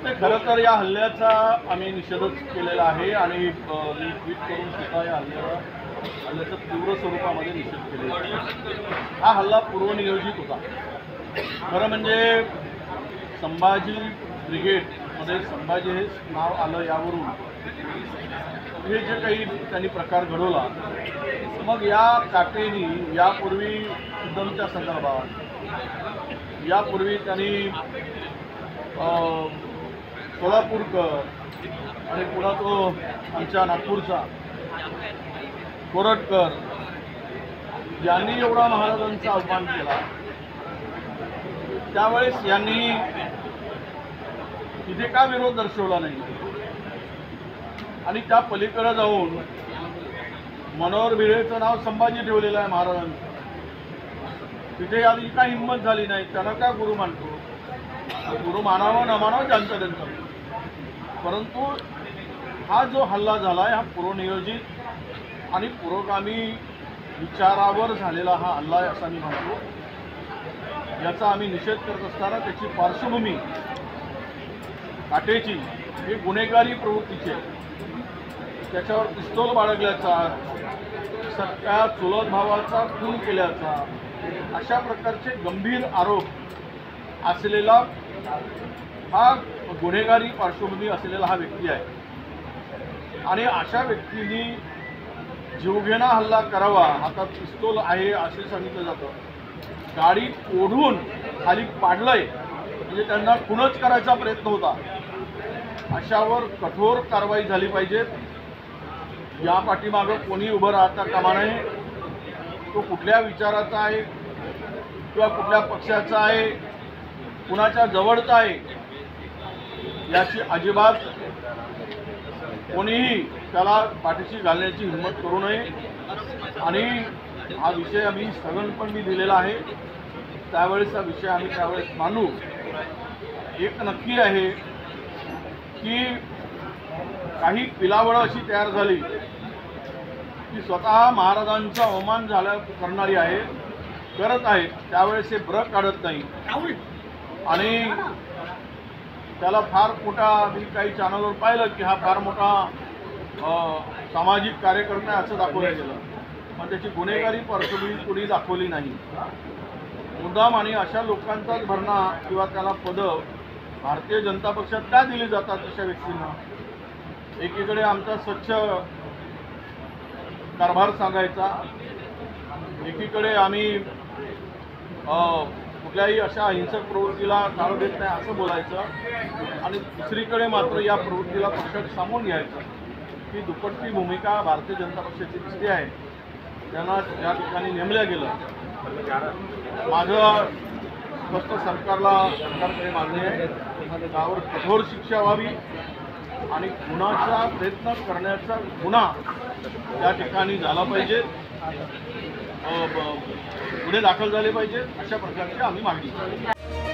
खरं तर या हल्ल्याचा आम्ही निषेधच केलेला आहे आणि मी ट्विट करून सुद्धा या हल्ल्याचा तीव्र स्वरूपामध्ये निषेध केलेला आहे। हा हल्ला पूर्वनियोजित होता। खरं म्हणजे संभाजी ब्रिगेडमध्ये संभाजी हे नाव आलं यावरून हे जे काही त्यांनी प्रकार घडवला, मग या काटेनी यापूर्वी उद्यमच्या संदर्भात यापूर्वी त्यांनी सोलापूरकर आणि पुन्हा तो आमच्या नागपूरचा कोरटकर यांनी एवढा महाराजांचा अपमान केला। त्यावेळेस यांनी तिथे का विरोध दर्शवला नाही आणि त्या पलीकडे जाऊन मनोहर भिडेचं नाव संभाजी ठेवलेलं आहे महाराजांचं। तिथे आधी काय हिंमत झाली नाही, त्याला काय गुरु मानतो, गुरु मानावं न मानावं त्यांचं त्यांचं। परंतु हा जो हल्ला झाला आहे हा पूर्वनियोजित आणि पुरोगामी विचारावर झालेला हा हल्ला आहे असा मी म्हणतो। याचा आम्ही निषेध करत असताना त्याची पार्श्वभूमी काटेची ही गुन्हेगारी प्रवृत्तीची आहे। त्याच्यावर पिस्तूल बाळगल्याचा, सख्या चुलत भावाचा खून केल्याचा अशा प्रकारचे गंभीर आरोप असलेला हा गुन्हेगारी पार्श्वभूमी असलेला हा व्यक्ती आहे आणि अशा व्यक्तीने जीवघेणा हल्ला करावा, हातात पिस्तूल आहे असे सांगितलं जातं। गाडी ओढून खाली पाडलंय म्हणजे त्यांना खूनच करायचा प्रयत्न होता। अशावर कठोर कारवाई झाली पाहिजे। या पाठीमागं कोणी उभं राहता कामा नये। तो कुठल्या विचाराचा आहे किंवा कुठल्या पक्षाचा आहे, कुणाच्या जवळचा आहे याची अजिबात कोणीही त्याला पाठीशी घालण्याची हिंमत करू नये। आणि हा विषय आम्ही स्थगन पण मी दिलेला आहे, त्यावेळेस हा विषय आम्ही त्यावेळेस मांडू। एक नक्की आहे की काही पिलावळं अशी तयार झाली की स्वतः महाराजांचा अवमान करणारी आहे, करत आहेत, त्यावेळेस हे ब्रक काढत नाही आणि त्याला फार मोठा, मी काही चॅनलवर पाहिलं की हा फार मोठा सामाजिक कार्यकर्ता आहे असं दाखवलं गेलं, पण त्याची गुन्हेगारी पार्श्वभूमी कोणी दाखवली नाही। मुद्दाम आणि अशा लोकांचाच भरणा किंवा त्याला पदं भारतीय जनता पक्षात का दिली जातात अशा व्यक्तींना? एकीकडे आमचा स्वच्छ कारभार सांगायचा, एकीकडे आम्ही कुठल्याही अशा हिंसक प्रवृत्तीला टाळू देत नाही असं बोलायचं आणि दुसरीकडे मात्र या प्रवृत्तीला पक्षात सामावून घ्यायचं। ही दुपट्टी भूमिका भारतीय जनता पक्षाची दिसते आहे। त्यांना या ठिकाणी नेमलं गेलं। माझं स्पष्ट सरकारकडे मागणी आहे, त्यावर कठोर शिक्षा व्हावी आणि गुन्ह्याचा प्रयत्न करण्याचा गुन्हा या ठिकाणी झाला पाहिजे, गुन्हे दाखल झाले पाहिजे, अशा प्रकारची आम्ही मागणी करतो।